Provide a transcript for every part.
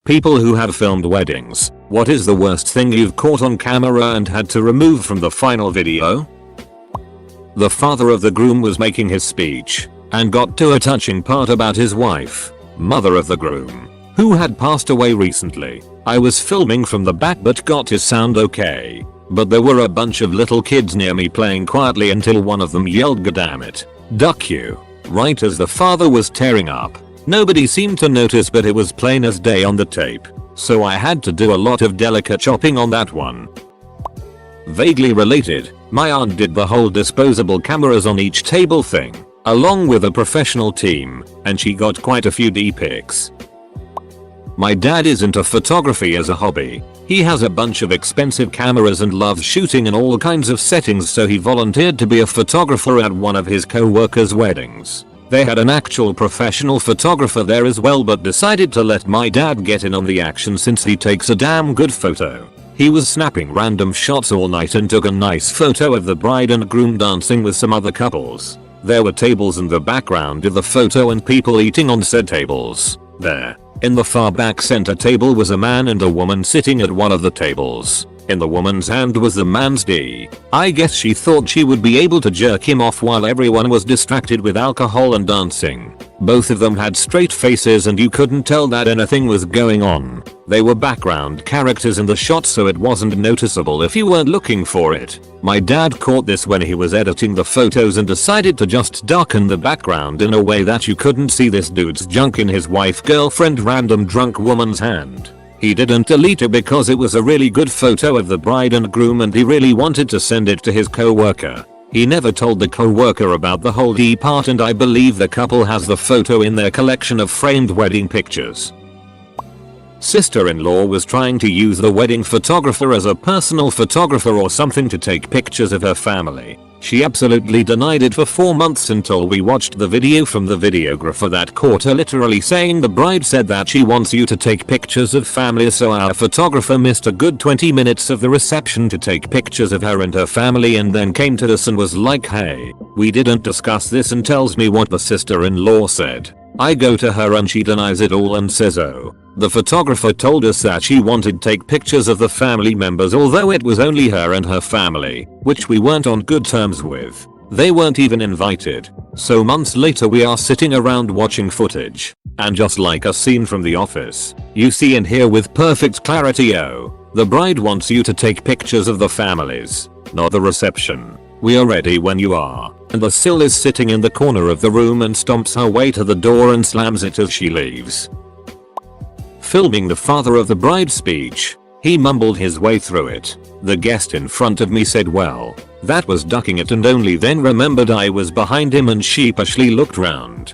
People who have filmed weddings, what is the worst thing you've caught on camera and had to remove from the final video? The father of the groom was making his speech and got to a touching part about his wife, mother of the groom, who had passed away recently. I was filming from the back but got his sound okay. But there were a bunch of little kids near me playing quietly until one of them yelled "Goddammit, duck you," right as the father was tearing up. Nobody seemed to notice but it was plain as day on the tape, so I had to do a lot of delicate chopping on that one. Vaguely related, my aunt did the whole disposable cameras on each table thing, along with a professional team, and she got quite a few D-pics. My dad is into photography as a hobby. He has a bunch of expensive cameras and loves shooting in all kinds of settings, so he volunteered to be a photographer at one of his co-workers' weddings. They had an actual professional photographer there as well but decided to let my dad get in on the action since he takes a damn good photo. He was snapping random shots all night and took a nice photo of the bride and groom dancing with some other couples. There were tables in the background of the photo and people eating on said tables. There, in the far back center table was a man and a woman sitting at one of the tables. In the woman's hand was the man's D. I guess she thought she would be able to jerk him off while everyone was distracted with alcohol and dancing. Both of them had straight faces and you couldn't tell that anything was going on. They were background characters in the shot so it wasn't noticeable if you weren't looking for it. My dad caught this when he was editing the photos and decided to just darken the background in a way that you couldn't see this dude's junk in his wife, girlfriend, random drunk woman's hand. He didn't delete it because it was a really good photo of the bride and groom and he really wanted to send it to his co-worker. He never told the co-worker about the whole D part and I believe the couple has the photo in their collection of framed wedding pictures. Sister-in-law was trying to use the wedding photographer as a personal photographer or something to take pictures of her family. She absolutely denied it for 4 months until we watched the video from the videographer that caught her literally saying the bride said that she wants you to take pictures of family, so our photographer missed a good 20 minutes of the reception to take pictures of her and her family and then came to us and was like, "Hey, we didn't discuss this," and tells me what the sister-in-law said. I go to her and she denies it all and says, "Oh, the photographer told us that she wanted to take pictures of the family members although it was only her and her family, which we weren't on good terms with. They weren't even invited." So months later we are sitting around watching footage, and just like a scene from The Office, you see and hear with perfect clarity, "Oh, the bride wants you to take pictures of the families, not the reception. We are ready when you are." And the Sil is sitting in the corner of the room and stomps her way to the door and slams it as she leaves. Filming the father of the bride's speech, he mumbled his way through it. The guest in front of me said, "Well, that was ducking it," and only then remembered I was behind him and sheepishly looked round.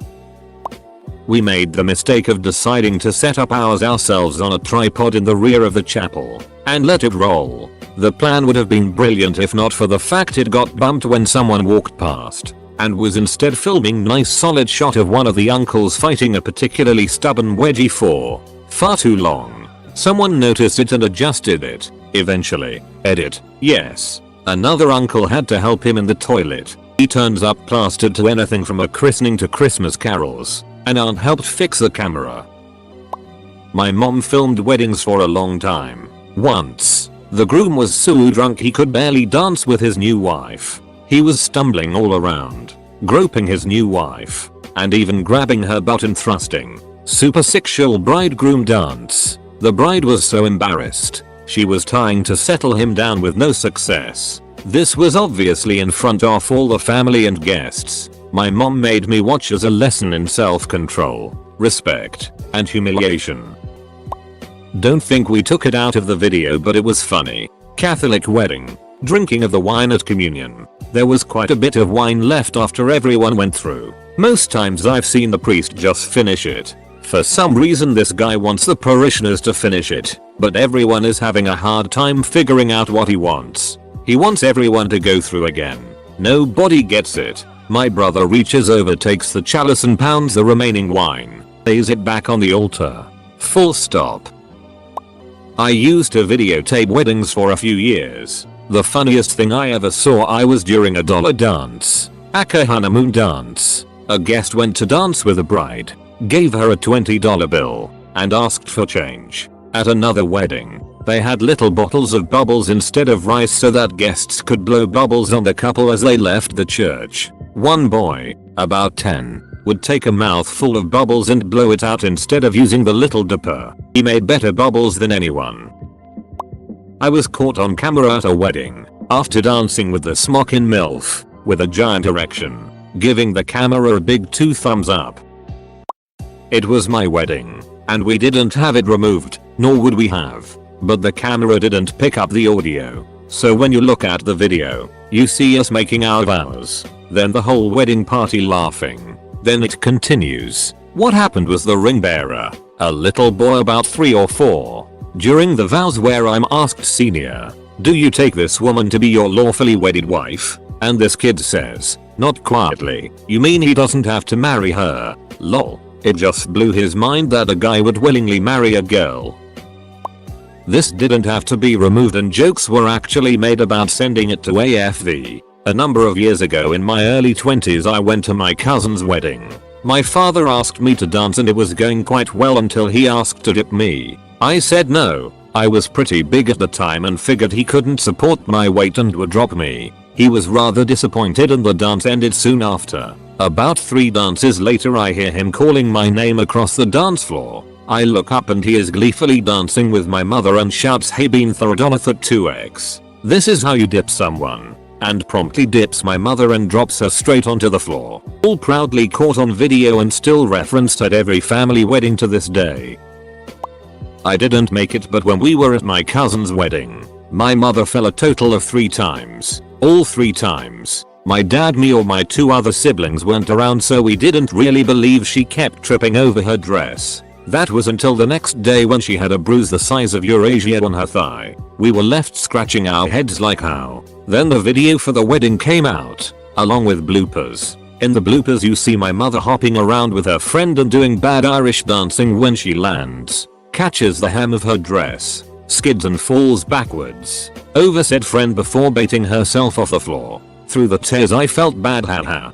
We made the mistake of deciding to set up ours ourselves on a tripod in the rear of the chapel and let it roll. The plan would have been brilliant if not for the fact it got bumped when someone walked past and was instead filming nice solid shot of one of the uncles fighting a particularly stubborn wedgie for far too long. Someone noticed it and adjusted it. Eventually. Edit. Yes. Another uncle had to help him in the toilet. He turns up plastered to anything from a christening to Christmas carols. An aunt helped fix the camera. My mom filmed weddings for a long time. Once, the groom was so drunk he could barely dance with his new wife. He was stumbling all around, groping his new wife, and even grabbing her butt and thrusting. Super sexual bridegroom dance. The bride was so embarrassed. She was trying to settle him down with no success. This was obviously in front of all the family and guests. My mom made me watch as a lesson in self-control, respect, and humiliation. Don't think we took it out of the video, but it was funny. Catholic wedding. Drinking of the wine at communion. There was quite a bit of wine left after everyone went through. Most times I've seen the priest just finish it. For some reason this guy wants the parishioners to finish it, but everyone is having a hard time figuring out what he wants. He wants everyone to go through again. Nobody gets it. My brother reaches over, takes the chalice and pounds the remaining wine, lays it back on the altar. Full stop. I used to videotape weddings for a few years. The funniest thing I ever saw I was during a dollar dance. Aka honeymoon dance. A guest went to dance with a bride. Gave her a $20 bill. and asked for change. At another wedding, they had little bottles of bubbles instead of rice so that guests could blow bubbles on the couple as they left the church. One boy, about 10, would take a mouthful of bubbles and blow it out instead of using the little dipper. He made better bubbles than anyone. I was caught on camera at a wedding, after dancing with the smockin' MILF, with a giant erection, giving the camera a big 2 thumbs up. It was my wedding, and we didn't have it removed, nor would we have. But the camera didn't pick up the audio, so when you look at the video, you see us making our vows, then the whole wedding party laughing. Then it continues. What happened was the ring bearer, a little boy about 3 or 4, during the vows where I'm asked senior, do you take this woman to be your lawfully wedded wife? And this kid says, not quietly, you mean he doesn't have to marry her? Lol. It just blew his mind that a guy would willingly marry a girl. This didn't have to be removed and jokes were actually made about sending it to AFV. A number of years ago in my early 20s I went to my cousin's wedding. My father asked me to dance and it was going quite well until he asked to dip me. I said no. I was pretty big at the time and figured he couldn't support my weight and would drop me. He was rather disappointed and the dance ended soon after. About 3 dances later I hear him calling my name across the dance floor. I look up and he is gleefully dancing with my mother and shouts, hey been through at 2x. This is how you dip someone. And promptly dips my mother and drops her straight onto the floor. All proudly caught on video and still referenced at every family wedding to this day. I didn't make it, but when we were at my cousin's wedding, my mother fell a total of 3 times. All 3 times. My dad, me or my 2 other siblings weren't around, so we didn't really believe she kept tripping over her dress. That was until the next day when she had a bruise the size of Eurasia on her thigh. We were left scratching our heads like how. Then the video for the wedding came out, along with bloopers. In the bloopers you see my mother hopping around with her friend and doing bad Irish dancing when she lands, catches the hem of her dress, skids and falls backwards over said friend before baiting herself off the floor. Through the tears I felt bad, haha.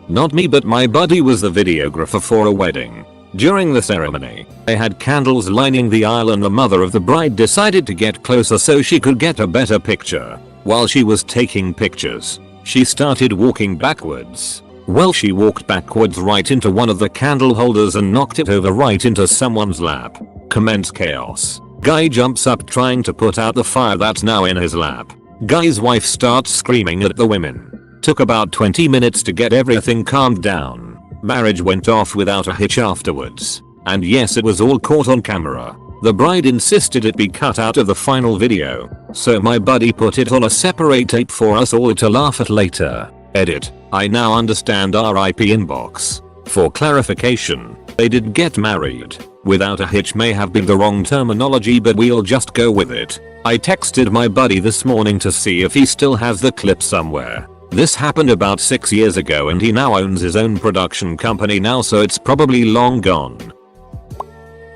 Not me, but my buddy was the videographer for a wedding. During the ceremony, they had candles lining the aisle and the mother of the bride decided to get closer so she could get a better picture. While she was taking pictures, she started walking backwards. Well, she walked backwards right into one of the candle holders and knocked it over right into someone's lap. Commence chaos. Guy jumps up trying to put out the fire that's now in his lap. Guy's wife starts screaming at the women. Took about 20 minutes to get everything calmed down. Marriage went off without a hitch afterwards. And yes, it was all caught on camera. The bride insisted it be cut out of the final video, so my buddy put it on a separate tape for us all to laugh at later. Edit. I now understand RIP inbox. For clarification, they did get married. Without a hitch may have been the wrong terminology, but we'll just go with it. I texted my buddy this morning to see if he still has the clip somewhere. This happened about 6 years ago and he now owns his own production company now, so it's probably long gone.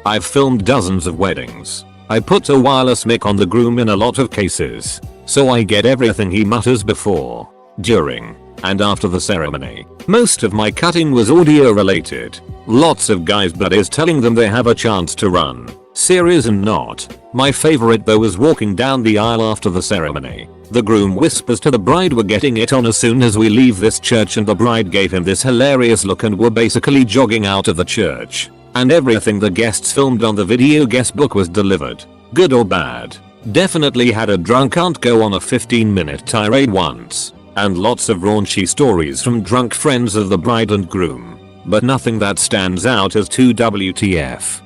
I've filmed dozens of weddings. I put a wireless mic on the groom in a lot of cases, so I get everything he mutters before, during, and after the ceremony. Most of my cutting was audio related. Lots of guys' buddies telling them they have a chance to run. Serious and not. My favorite though was walking down the aisle after the ceremony. The groom whispers to the bride, we're getting it on as soon as we leave this church, and the bride gave him this hilarious look and were basically jogging out of the church. And everything the guests filmed on the video guest book was delivered. Good or bad. Definitely had a drunk aunt go on a 15-minute tirade once. And lots of raunchy stories from drunk friends of the bride and groom. But nothing that stands out as too WTF.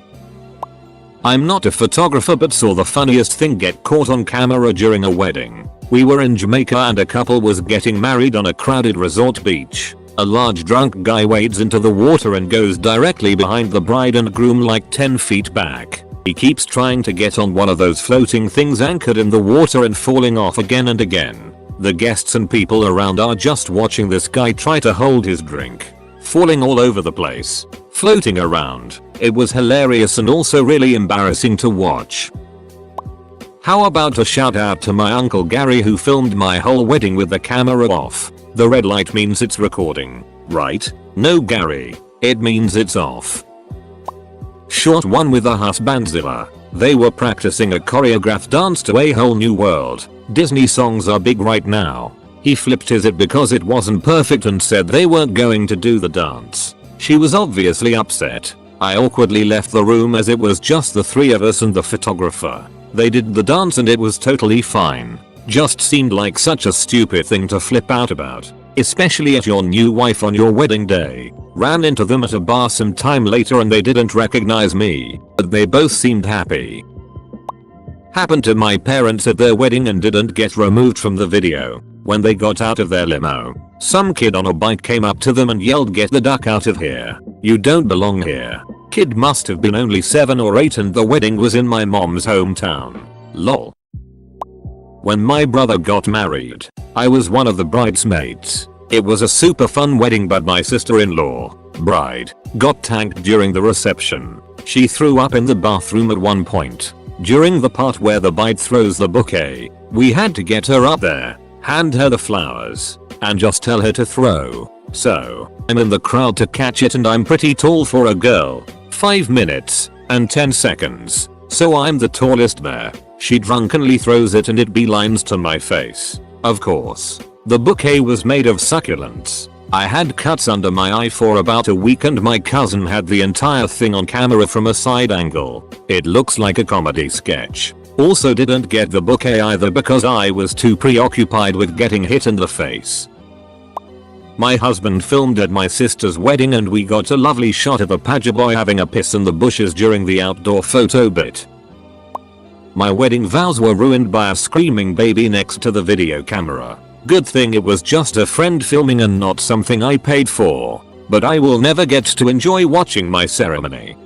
I'm not a photographer, but saw the funniest thing get caught on camera during a wedding. We were in Jamaica and a couple was getting married on a crowded resort beach. A large drunk guy wades into the water and goes directly behind the bride and groom like 10 feet back. He keeps trying to get on one of those floating things anchored in the water and falling off again and again. The guests and people around are just watching this guy try to hold his drink. Falling all over the place. Floating around. It was hilarious and also really embarrassing to watch. How about a shout out to my uncle Gary who filmed my whole wedding with the camera off. The red light means it's recording, right? No Gary, it means it's off. Short one with a husbandzilla. They were practicing a choreographed dance to A Whole New World. Disney songs are big right now. He flipped his it because it wasn't perfect and said they weren't going to do the dance. She was obviously upset. I awkwardly left the room as it was just the three of us and the photographer. They did the dance and it was totally fine. Just seemed like such a stupid thing to flip out about. Especially at your new wife on your wedding day. Ran into them at a bar some time later and they didn't recognize me, but they both seemed happy. Happened to my parents at their wedding and didn't get removed from the video. When they got out of their limo, some kid on a bike came up to them and yelled, "Get the duck out of here. You don't belong here." Kid must have been only 7 or 8 and the wedding was in my mom's hometown. Lol. When my brother got married, I was one of the bridesmaids. It was a super fun wedding but my sister-in-law, bride, got tanked during the reception. She threw up in the bathroom at one point. During the part where the bride throws the bouquet, we had to get her up there, hand her the flowers, and just tell her to throw. So, I'm in the crowd to catch it and I'm pretty tall for a girl. 5 minutes and 10 seconds. So I'm the tallest there. She drunkenly throws it and it beelines to my face. Of course. The bouquet was made of succulents. I had cuts under my eye for about a week and my cousin had the entire thing on camera from a side angle. It looks like a comedy sketch. Also didn't get the bouquet either because I was too preoccupied with getting hit in the face. My husband filmed at my sister's wedding and we got a lovely shot of a pager boy having a piss in the bushes during the outdoor photo bit. My wedding vows were ruined by a screaming baby next to the video camera. Good thing it was just a friend filming and not something I paid for. But I will never get to enjoy watching my ceremony.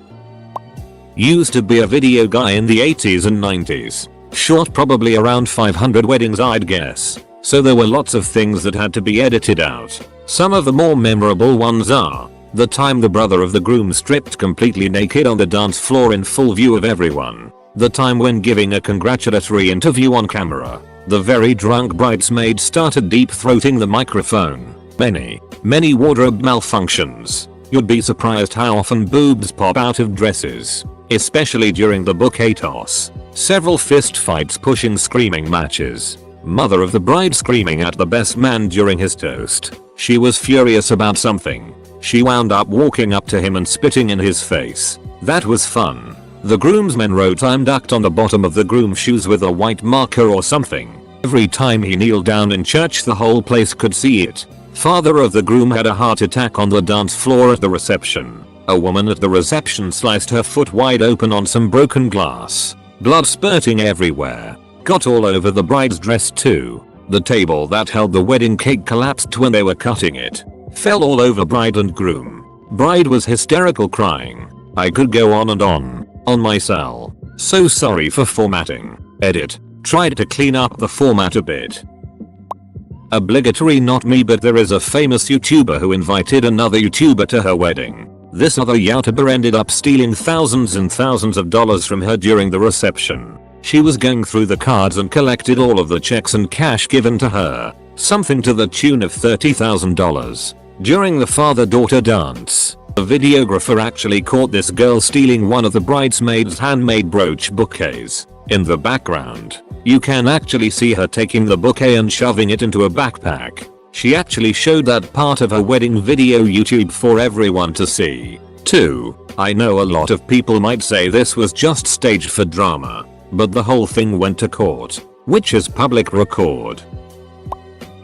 Used to be a video guy in the 80s and 90s. Shot probably around 500 weddings I'd guess. So there were lots of things that had to be edited out. Some of the more memorable ones are the time the brother of the groom stripped completely naked on the dance floor in full view of everyone. The time when giving a congratulatory interview on camera, the very drunk bridesmaid started deep-throating the microphone. Many wardrobe malfunctions. You'd be surprised how often boobs pop out of dresses, especially during the bouquet toss. Several fist fights pushing screaming matches. Mother of the bride screaming at the best man during his toast. She was furious about something. She wound up walking up to him and spitting in his face. That was fun. The groomsmen wrote "I'm ducked" on the bottom of the groom's shoes with a white marker or something. Every time he kneeled down in church the whole place could see it. Father of the groom had a heart attack on the dance floor at the reception. A woman at the reception sliced her foot wide open on some broken glass. Blood spurting everywhere. Got all over the bride's dress too. The table that held the wedding cake collapsed when they were cutting it. Fell all over bride and groom. Bride was hysterical crying. I could go on and on my cell. So sorry for formatting. Edit. Tried to clean up the format a bit. Obligatory not me, but there is a famous YouTuber who invited another YouTuber to her wedding. This other YouTuber ended up stealing thousands and thousands of dollars from her during the reception. She was going through the cards and collected all of the checks and cash given to her. Something to the tune of $30,000. During the father-daughter dance, a videographer actually caught this girl stealing one of the bridesmaids' handmade brooch bouquets. In the background, you can actually see her taking the bouquet and shoving it into a backpack. She actually showed that part of her wedding video YouTube for everyone to see. 2. I know a lot of people might say this was just staged for drama, but the whole thing went to court, which is public record.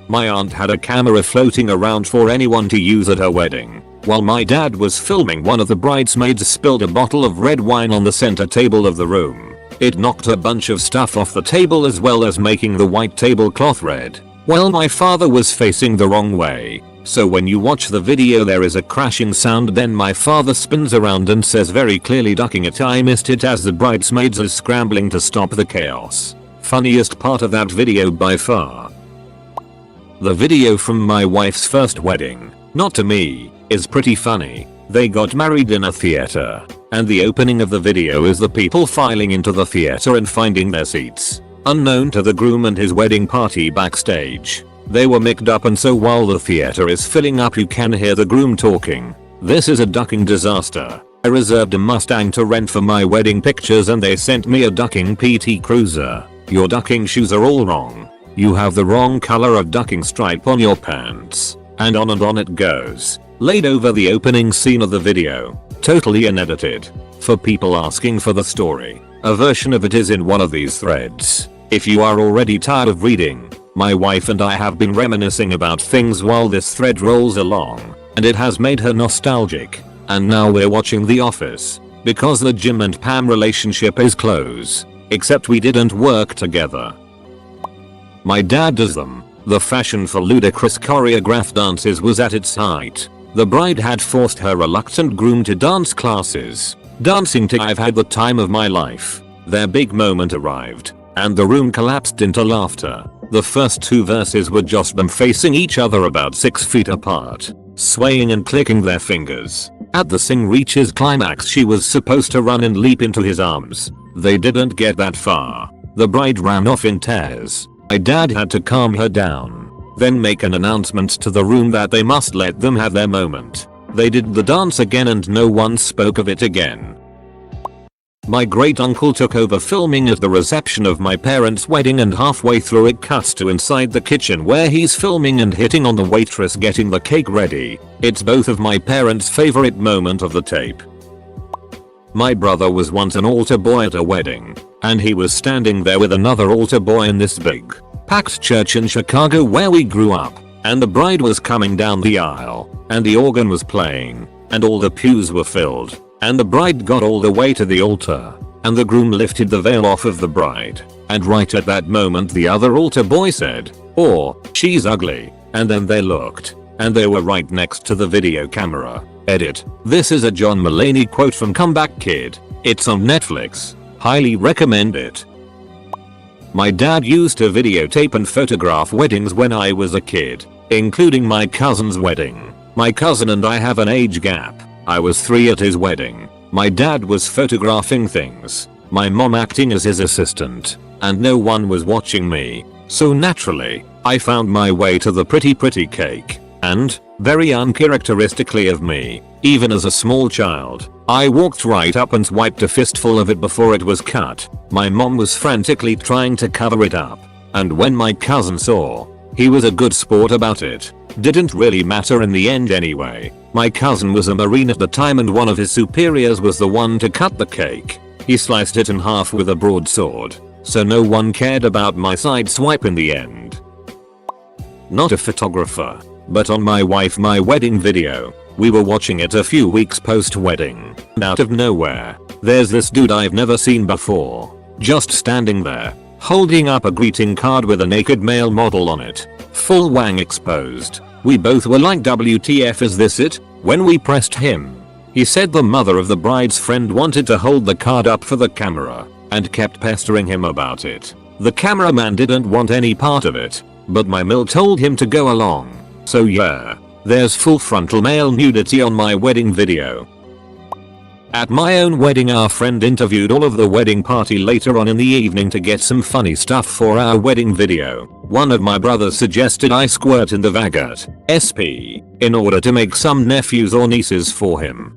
My aunt had a camera floating around for anyone to use at her wedding. While my dad was filming, one of the bridesmaids spilled a bottle of red wine on the center table of the room. It knocked a bunch of stuff off the table as well as making the white tablecloth red. Well, my father was facing the wrong way, so when you watch the video there is a crashing sound, then my father spins around and says very clearly, ducking it, "I missed it," as the bridesmaids are scrambling to stop the chaos. Funniest part of that video by far. The video from my wife's first wedding, not to me, is pretty funny. They got married in a theater, and the opening of the video is the people filing into the theater and finding their seats, unknown to the groom and his wedding party backstage. They were mic'd up, and so while the theater is filling up you can hear the groom talking. This is a ducking disaster. I reserved a Mustang to rent for my wedding pictures and they sent me a ducking PT Cruiser. Your ducking shoes are all wrong. You have the wrong color of ducking stripe on your pants. And on it goes. Laid over the opening scene of the video. Totally unedited. For people asking for the story, a version of it is in one of these threads. If you are already tired of reading, my wife and I have been reminiscing about things while this thread rolls along, and it has made her nostalgic. And now we're watching The Office, because the Jim and Pam relationship is close. Except we didn't work together. My dad does them. The fashion for ludicrous choreographed dances was at its height. The bride had forced her reluctant groom to dance classes. Dancing to I've Had the Time of My Life. Their big moment arrived, and the room collapsed into laughter. The first 2 verses were just them facing each other about 6 feet apart, swaying and clicking their fingers. As the sing reaches climax, she was supposed to run and leap into his arms. They didn't get that far. The bride ran off in tears. My dad had to calm her down, then make an announcement to the room that they must let them have their moment. They did the dance again and no one spoke of it again. My great uncle took over filming at the reception of my parents' wedding and halfway through it cuts to inside the kitchen where he's filming and hitting on the waitress getting the cake ready. It's both of my parents' favorite moment of the tape. My brother was once an altar boy at a wedding, and he was standing there with another altar boy in this big, packed church in Chicago where we grew up, and the bride was coming down the aisle, and the organ was playing, and all the pews were filled, and the bride got all the way to the altar, and the groom lifted the veil off of the bride, and right at that moment the other altar boy said, "Oh, she's ugly," and then they looked, and they were right next to the video camera. Edit. This is a John Mulaney quote from Comeback Kid. It's on Netflix. Highly recommend it. My dad used to videotape and photograph weddings when I was a kid, including my cousin's wedding. My cousin and I have an age gap. I was 3 at his wedding. My dad was photographing things, my mom acting as his assistant, and no one was watching me. So naturally, I found my way to the pretty cake. And, very uncharacteristically of me, even as a small child, I walked right up and swiped a fistful of it before it was cut. My mom was frantically trying to cover it up. And when my cousin saw, he was a good sport about it. Didn't really matter in the end anyway. My cousin was a Marine at the time and one of his superiors was the one to cut the cake. He sliced it in half with a broadsword. So no one cared about my side swipe in the end. Not a photographer. But on my wedding video, we were watching it a few weeks post-wedding, and out of nowhere, there's this dude I've never seen before, just standing there, holding up a greeting card with a naked male model on it, full wang exposed. We both were like, WTF, is this it? When we pressed him, he said the mother of the bride's friend wanted to hold the card up for the camera, and kept pestering him about it. The cameraman didn't want any part of it, but my mill told him to go along. So yeah, there's full frontal male nudity on my wedding video. At my own wedding, our friend interviewed all of the wedding party later on in the evening to get some funny stuff for our wedding video. One of my brothers suggested I squirt in the Vagat SP in order to make some nephews or nieces for him.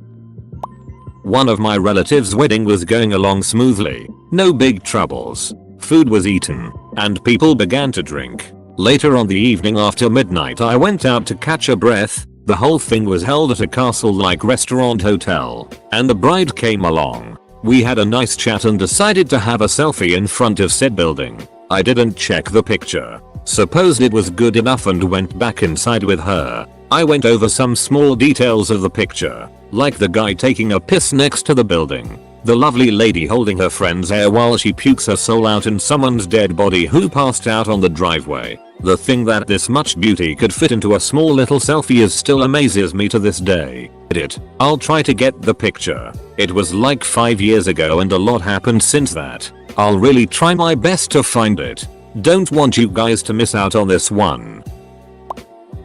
One of my relatives' wedding was going along smoothly, no big troubles. Food was eaten, and people began to drink. Later on the evening after midnight, I went out to catch a breath. The whole thing was held at a castle-like restaurant hotel, and the bride came along. We had a nice chat and decided to have a selfie in front of said building. I didn't check the picture, supposed it was good enough, and went back inside with her. I went over some small details of the picture, like the guy taking a piss next to the building, the lovely lady holding her friend's hair while she pukes her soul out, and someone's dead body who passed out on the driveway. The thing that this much beauty could fit into a small little selfie is still amazes me to this day. Edit. I'll try to get the picture. It was like 5 years ago and a lot happened since that. I'll really try my best to find it. Don't want you guys to miss out on this one.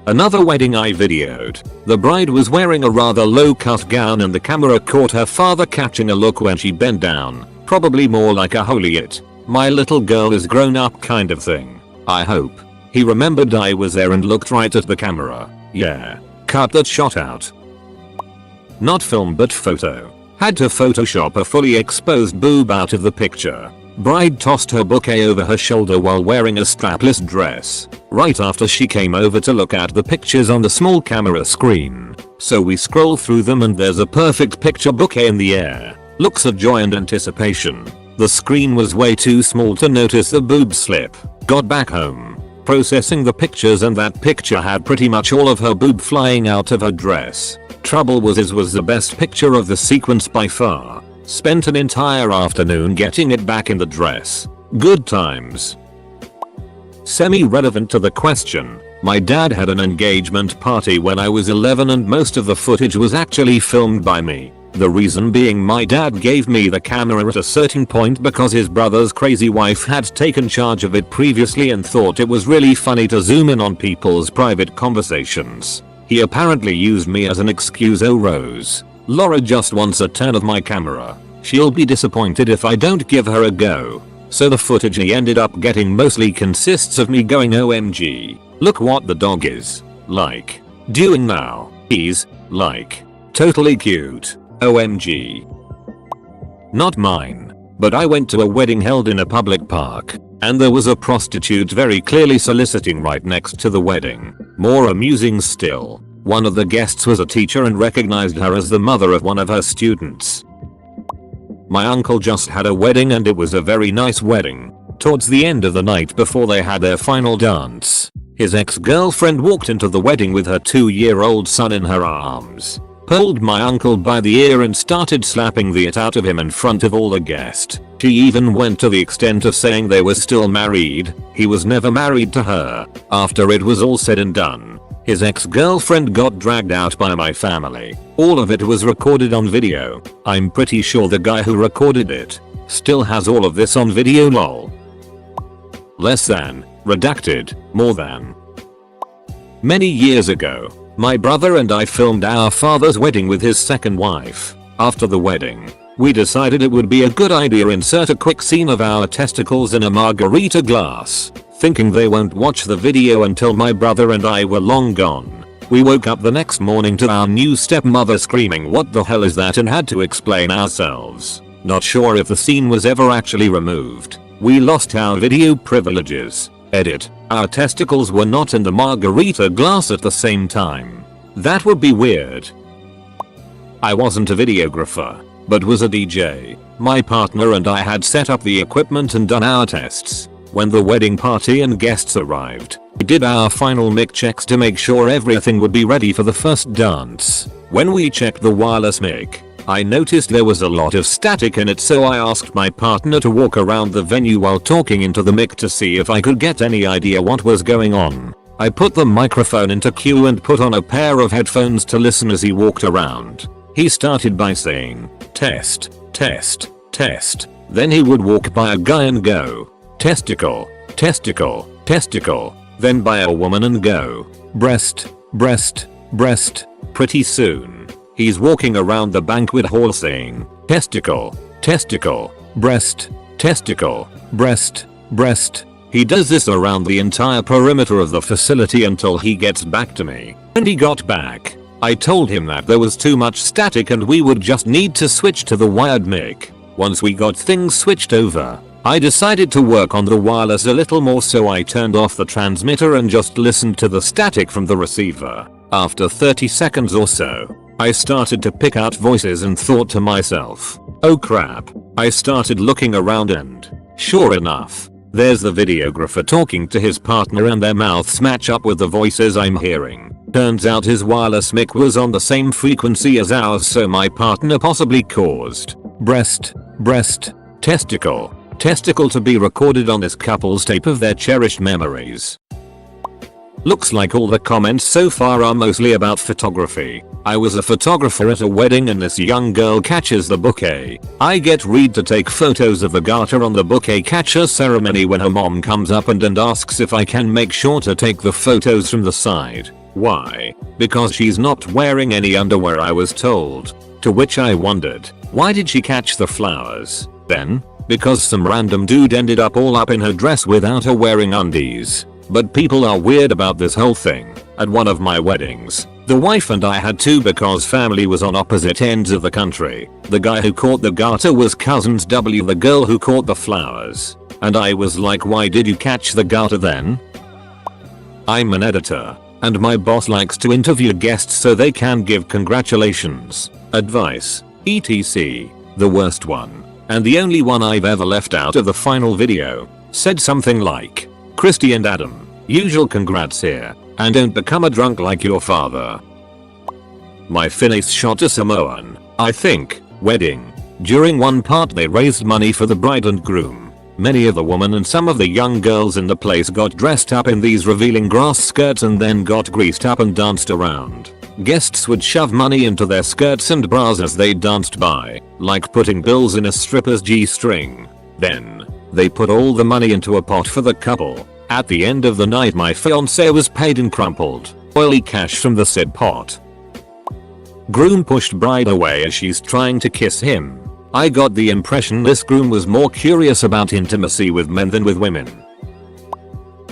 Another wedding I videoed. The bride was wearing a rather low-cut gown and the camera caught her father catching a look when she bent down. Probably more like a holy it. My little girl is grown up kind of thing. I hope. He remembered I was there and looked right at the camera. Yeah. Cut that shot out. Not film but photo. Had to Photoshop a fully exposed boob out of the picture. Bride tossed her bouquet over her shoulder while wearing a strapless dress. Right after she came over to look at the pictures on the small camera screen. So we scroll through them and there's a perfect picture bouquet in the air. Looks of joy and anticipation. The screen was way too small to notice the boob slip. Got back home. Processing the pictures and that picture had pretty much all of her boob flying out of her dress. Trouble was it was the best picture of the sequence by far. Spent an entire afternoon getting it back in the dress. Good times. Semi-relevant to the question, my dad had an engagement party when I was 11 and most of the footage was actually filmed by me. The reason being my dad gave me the camera at a certain point because his brother's crazy wife had taken charge of it previously and thought it was really funny to zoom in on people's private conversations. He apparently used me as an excuse. Oh Rose. Laura just wants a turn of my camera. She'll be disappointed if I don't give her a go. So the footage he ended up getting mostly consists of me going OMG. Look what the dog is like doing now. He's like totally cute. OMG. Not mine. But I went to a wedding held in a public park. And there was a prostitute very clearly soliciting right next to the wedding. More amusing still. One of the guests was a teacher and recognized her as the mother of one of her students. My uncle just had a wedding and it was a very nice wedding. Towards the end of the night before they had their final dance, his ex-girlfriend walked into the wedding with her 2-year-old son in her arms, pulled my uncle by the ear and started slapping the it out of him in front of all the guests. She even went to the extent of saying they were still married. He was never married to her. After it was all said and done, his ex-girlfriend got dragged out by my family. All of it was recorded on video. I'm pretty sure the guy who recorded it still has all of this on video. Lol. Less than. Redacted. More than. Many years ago, my brother and I filmed our father's wedding with his second wife. After the wedding, we decided it would be a good idea to insert a quick scene of our testicles in a margarita glass. Thinking they won't watch the video until my brother and I were long gone. We woke up the next morning to our new stepmother screaming what the hell is that and had to explain ourselves. Not sure if the scene was ever actually removed. We lost our video privileges. Edit. Our testicles were not in the margarita glass at the same time. That would be weird. I wasn't a videographer, but was a DJ. My partner and I had set up the equipment and done our tests. When the wedding party and guests arrived, we did our final mic checks to make sure everything would be ready for the first dance. When we checked the wireless mic, I noticed there was a lot of static in it, so I asked my partner to walk around the venue while talking into the mic to see if I could get any idea what was going on. I put the microphone into queue and put on a pair of headphones to listen as he walked around. He started by saying, "Test, test, test." Then he would walk by a guy and go, "Testicle, testicle, testicle." Then by a woman and go, "Breast, breast, breast." Pretty soon, he's walking around the banquet hall saying, "Testicle, testicle, breast, testicle, breast, breast." He does this around the entire perimeter of the facility until he gets back to me. When he got back, I told him that there was too much static and we would just need to switch to the wired mic. Once we got things switched over, I decided to work on the wireless a little more, so I turned off the transmitter and just listened to the static from the receiver. After 30 seconds or so, I started to pick out voices and thought to myself, "Oh crap." I started looking around and, sure enough, there's the videographer talking to his partner and their mouths match up with the voices I'm hearing. Turns out his wireless mic was on the same frequency as ours, so my partner possibly caused breast, breast, testicle, testicle to be recorded on this couple's tape of their cherished memories. Looks like all the comments so far are mostly about photography. I was a photographer at a wedding and this young girl catches the bouquet. I get Reed to take photos of the garter on the bouquet catcher ceremony when her mom comes up and asks if I can make sure to take the photos from the side. Why? Because she's not wearing any underwear, I was told. To which I wondered, why did she catch the flowers? Then, because some random dude ended up all up in her dress without her wearing undies. But people are weird about this whole thing. At one of my weddings, The wife and I had to because family was on opposite ends of the country. The guy who caught the garter was cousins W the girl who caught the flowers. And I was like, why did you catch the garter then? I'm an editor, and my boss likes to interview guests so they can give congratulations, advice, etc. The worst one, and the only one I've ever left out of the final video, said something like, Christy and Adam, usual congrats here, and don't become a drunk like your father. My Finnish shot a Samoan, I think, wedding. During one part they raised money for the bride and groom. Many of the women and some of the young girls in the place got dressed up in these revealing grass skirts and then got greased up and danced around. Guests would shove money into their skirts and bras as they danced by, like putting bills in a stripper's G-string. Then, they put all the money into a pot for the couple. At the end of the night my fiancé was paid in crumpled, oily cash from the said pot. Groom pushed bride away as she's trying to kiss him. I got the impression this groom was more curious about intimacy with men than with women.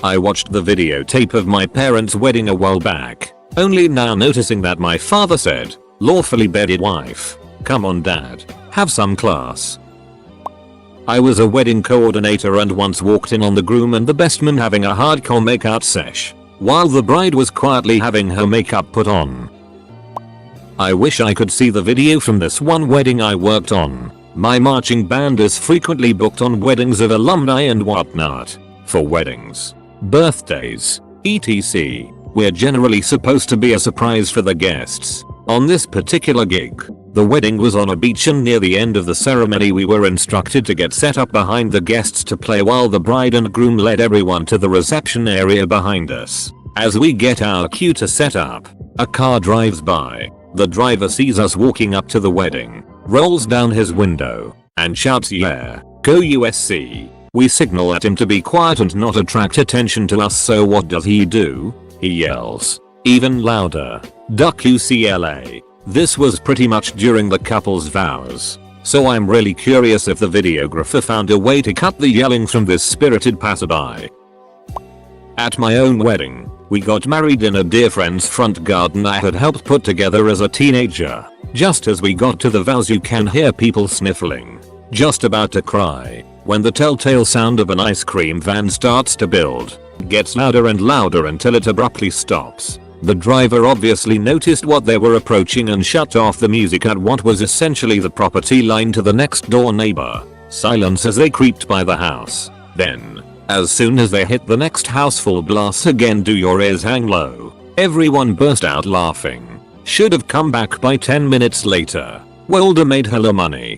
I watched the videotape of my parents' wedding a while back, only now noticing that my father said, lawfully bedded wife. Come on dad, have some class. I was a wedding coordinator and once walked in on the groom and the best man having a hardcore makeout sesh, while the bride was quietly having her makeup put on. I wish I could see the video from this one wedding I worked on. My marching band is frequently booked on weddings of alumni and whatnot. For weddings, birthdays, etc. We're generally supposed to be a surprise for the guests. On this particular gig, the wedding was on a beach and near the end of the ceremony we were instructed to get set up behind the guests to play while the bride and groom led everyone to the reception area behind us. As we get our cue to set up, a car drives by. The driver sees us walking up to the wedding, rolls down his window, and shouts yeah, go USC. We signal at him to be quiet and not attract attention to us, so what does he do? He yells, even louder, duck UCLA. This was pretty much during the couple's vows, so I'm really curious if the videographer found a way to cut the yelling from this spirited passerby. At my own wedding, we got married in a dear friend's front garden I had helped put together as a teenager. Just as we got to the vows you can hear people sniffling, just about to cry, when the telltale sound of an ice cream van starts to build, gets louder and louder until it abruptly stops. The driver obviously noticed what they were approaching and shut off the music at what was essentially the property line to the next door neighbor. Silence as they creeped by the house. Then, as soon as they hit the next house, full blast again. Do your ears hang low? Everyone burst out laughing. Should have come back by 10 minutes later. Woulda made hella money.